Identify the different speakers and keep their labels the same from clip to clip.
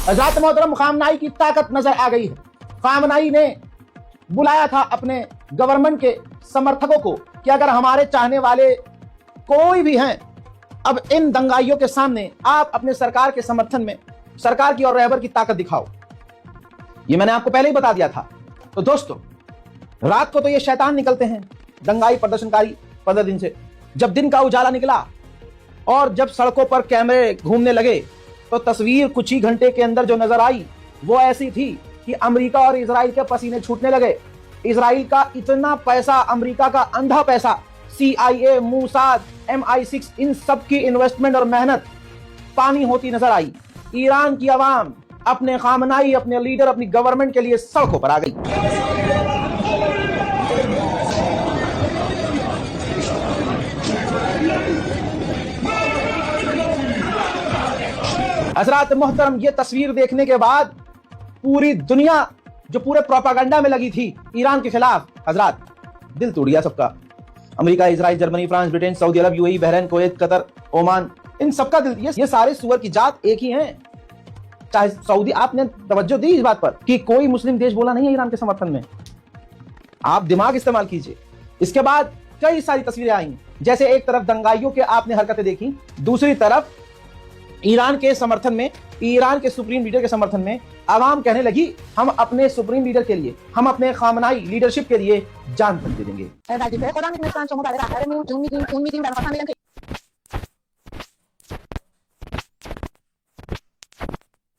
Speaker 1: हज़रत मोहतरम खामनाई की ताकत नजर आ गई है। खामनाई ने बुलाया था अपने गवर्नमेंट के समर्थकों को कि अगर हमारे चाहने वाले कोई भी हैं, अब इन दंगाइयों के सामने आप अपने सरकार के समर्थन में सरकार की और रहबर की ताकत दिखाओ। ये मैंने आपको पहले ही बता दिया था। तो दोस्तों, रात को तो ये शैतान निकलते हैं दंगाई प्रदर्शनकारी 15 दिन से। जब दिन का उजाला निकला और जब सड़कों पर कैमरे घूमने लगे तो तस्वीर कुछ ही घंटे के अंदर जो नजर आई वो ऐसी थी कि अमेरिका और इजराइल के पसीने छूटने लगे। इजराइल का इतना पैसा, अमेरिका का अंधा पैसा, CIA, मूसाद, MI6, इन सब की इन्वेस्टमेंट और मेहनत पानी होती नजर आई। ईरान की आवाम अपने खामनाई, अपने लीडर, अपनी गवर्नमेंट के लिए सड़कों पर आ गई। हजरत मोहतरम, ये तस्वीर देखने के बाद पूरी दुनिया जो पूरे प्रोपागेंडा में लगी थी ईरान के खिलाफ, हजरत दिल टूट गया सबका। America, Israel, Germany, France, Britain, Saudi Arab, UAE, Bahrain, Kuwait, Qatar, Oman, इन सबका दिल, ये सारे सुअर की जात एक ही हैं। चाहे सऊदी, आपने तवज्जो दी इस बात पर कि कोई मुस्लिम देश बोला नहीं है ईरान के समर्थन में। आप दिमाग इस्तेमाल कीजिए। इसके बाद कई सारी तस्वीरें आई, जैसे एक तरफ दंगाइयों के आपने हरकतें देखी, दूसरी तरफ ईरान के समर्थन में, ईरान के सुप्रीम लीडर के समर्थन में आवाम कहने लगी हम अपने सुप्रीम लीडर के लिए, हम अपने खामनाई लीडरशिप के लिए जान तक दे देंगे।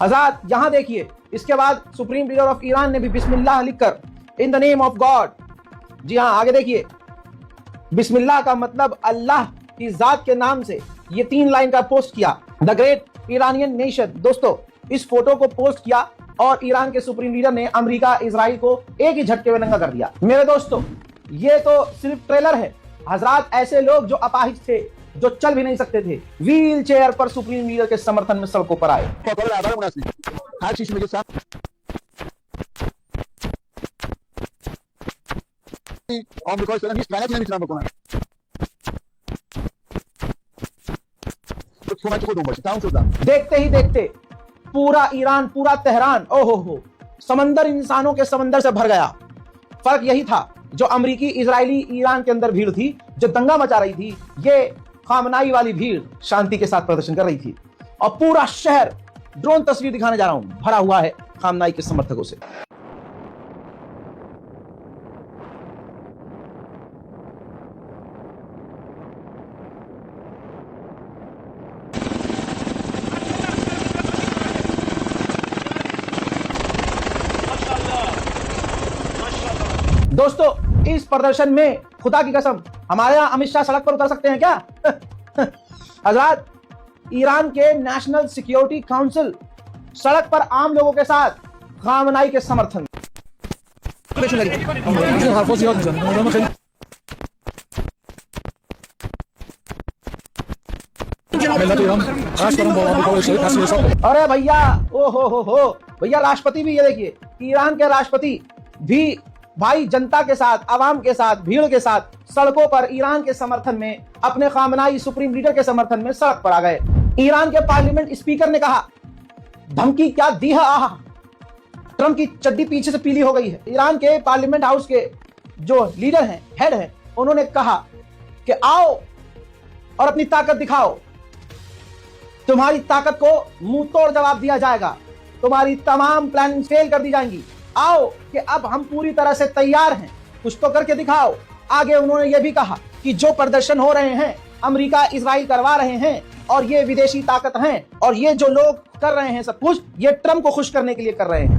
Speaker 1: आजाद, यहाँ देखिए, इसके बाद सुप्रीम लीडर ऑफ ईरान ने भी बिस्मिल्लाह लिखकर in the name of God, जी हाँ आगे देखिए, बिस्मिल्लाह का मतलब अल्लाह की जात के नाम से ये 3 लाइन का पोस्ट किया। The great Iranian nation. दोस्तों, इस फोटो को पोस्ट किया और ईरान के सुप्रीम लीडर ने अमेरिका, इजराइल को एक ही झटके में नंगा कर दिया। मेरे दोस्तों, ये तो सिर्फ ट्रेलर है। हजरात, ऐसे लोग जो अपाहिज थे, जो चल भी नहीं सकते थे, व्हील चेयर पर सुप्रीम लीडर के समर्थन में सड़कों पर आए। देखते ही देखते पूरा ईरान, पूरा तेहरान, ओहो हो, समंदर इंसानों के समंदर से भर गया। फर्क यही था, जो अमरीकी, इजरायली, ईरान के अंदर भीड़ थी जो दंगा मचा रही थी, ये खामनाई वाली भीड़ शांति के साथ प्रदर्शन कर रही थी। और पूरा शहर, ड्रोन तस्वीर दिखाने जा रहा हूं, भरा हुआ है खामनाई के समर्थकों से। दोस्तों, इस प्रदर्शन में खुदा की कसम हमारे यहाँ अमित शाह सड़क पर उतर सकते हैं क्या? हजरात, ईरान के नेशनल सिक्योरिटी काउंसिल सड़क पर आम लोगों के साथ खामनाई के समर्थन। अरे भैया, ओ हो भैया, राष्ट्रपति भी, ये देखिए, ईरान के राष्ट्रपति भी भाई जनता के साथ, आवाम के साथ, भीड़ के साथ सड़कों पर ईरान के समर्थन में, अपने खामनाई सुप्रीम लीडर के समर्थन में सड़क पर आ गए। ईरान के पार्लियामेंट स्पीकर ने कहा, धमकी क्या दी है, आहा, ट्रम्प की चड्डी पीछे से पीली हो गई है। ईरान के पार्लियामेंट हाउस के जो लीडर हैं, हेड हैं, उन्होंने कहा कि आओ और अपनी ताकत दिखाओ, तुम्हारी ताकत को मुंह तोड़ जवाब दिया जाएगा, तुम्हारी तमाम प्लानिंग फेल कर दी जाएंगी। आओ कि अब हम पूरी तरह से तैयार हैं, कुछ तो करके दिखाओ। आगे उन्होंने यह भी कहा कि जो प्रदर्शन हो रहे हैं अमेरिका, इजराइल करवा रहे हैं और ये विदेशी ताकत हैं, और ये जो लोग कर रहे हैं सब कुछ, ये ट्रम्प को खुश करने के लिए कर रहे हैं।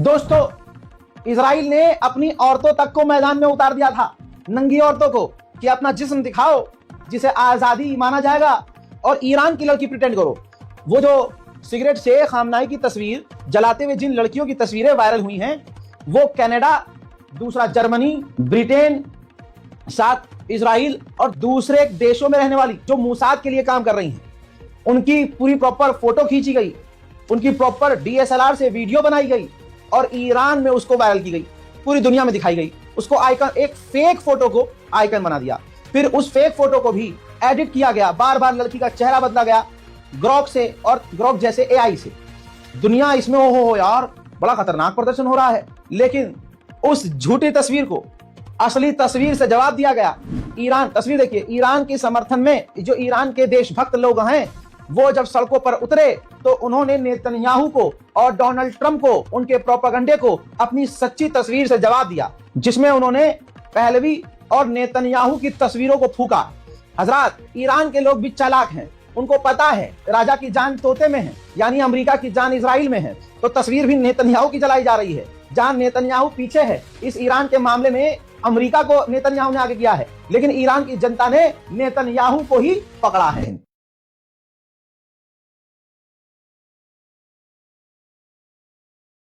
Speaker 1: दोस्तों, इजराइल ने अपनी औरतों तक को मैदान में उतार दिया था, नंगी औरतों को। कि अपना जिस्म दिखाओ जिसे आजादी माना जाएगा और ईरान की लड़की प्रिटेंड करो। वो जो सिगरेट से खामनाई की तस्वीर जलाते हुए जिन लड़कियों की तस्वीरें वायरल हुई हैं, वो कनाडा, दूसरा जर्मनी, ब्रिटेन, साथ इजराइल और दूसरे देशों में रहने वाली जो मोसाद के लिए काम कर रही हैं, उनकी पूरी प्रॉपर फोटो खींची गई, उनकी प्रॉपर डीएसएलआर से वीडियो बनाई गई और ईरान में उसको वायरल की गई, पूरी दुनिया में दिखाई गई। उसको आइकन, एक फेक फोटो को आइकन बना दिया। फिर उस फेक फोटो को भी एडिट किया गया, बार बार लड़की का चेहरा बदला गया ग्रोक से और ग्रोक जैसे एआई से। दुनिया इसमें हो यार, बड़ा खतरनाक प्रदर्शन हो रहा है। लेकिन उस झूठी तस्वीर को असली तस्वीर से जवाब दिया गया। ईरान, तस्वीर देखिए, ईरान के समर्थन में जो ईरान के देशभक्त लोग हैं वो जब सड़कों पर उतरे तो उन्होंने नेतन्याहू को और डोनाल्ड ट्रंप को, उनके प्रोपेगेंडे को अपनी सच्ची तस्वीर से जवाब दिया, जिसमें उन्होंने पहलवी और नेतन्याहू की तस्वीरों को फूका। हजरात, ईरान के लोग भी चालाक हैं, उनको पता है राजा की जान तोते में है, यानी अमेरिका की जान इजराइल में है। तो तस्वीर भी नेतन्याहू की जलाई जा रही है, जहां नेतन्याहू पीछे है। इस ईरान के मामले में अमेरिका को नेतन्याहू ने आगे किया है, लेकिन ईरान की जनता ने नेतन्याहू को ही पकड़ा है।